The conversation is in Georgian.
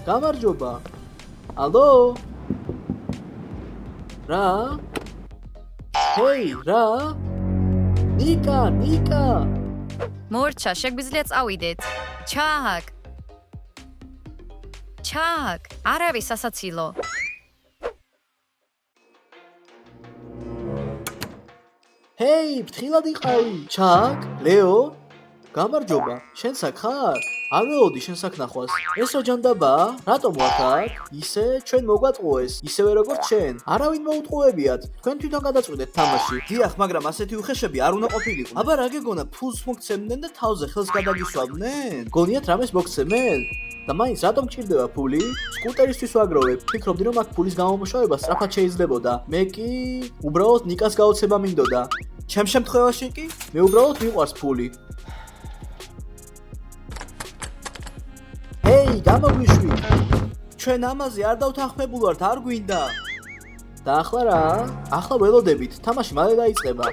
გამარჯობა. ალო? რა? ჰეი, რა? ნიკა. მორჩა, შეგვიძლია წავიდეთ. ჩაკ, არ არის სასაცილო. ჰეი, ფრთხილად იყავი. ჩაკ, ლეო? გამარჯობა, შენ აქ ხარ? არ ველოდი შენ აქ ნახვას. ეს რა ჯანდაბაა? რატომ ვარ აქ? ისე ჩვენ მოგვატყუეს, ისევე როგორც შენ. არავინ მოუტყუებიათ. თქვენ თვითონ გადაწყვეტეთ თამაში. დიახ, მაგრამ ასეთი უხეშები არ უნდა ყოფილიყო. აბა რა გეგონა, ფულს მოგცემდნენ და თავზე ხელს გადაგისვამდნენ? გონიათ რამეს მოგცემენ? და მაინც რატომ გჭირდება ფული? სკუტერისთვის ვაგროვებ. ფიქრობდი რომ აქ ფულის გამომუშავება სწრაფად შეიძლებოდა. მე კი უბრალოდ ნიკას გაოცება მინდოდა. ჩემ შემთხვევაში კი მე უბრალოდ მიყვარს ფული. ჰეი, გამოგვიშვი. ჩვენ ამაზე არ დავთანხმებულ ვართ, არ გვინდა. და ახლა რა? ახლა ველოდებით, თამაში მალე დაიწყება.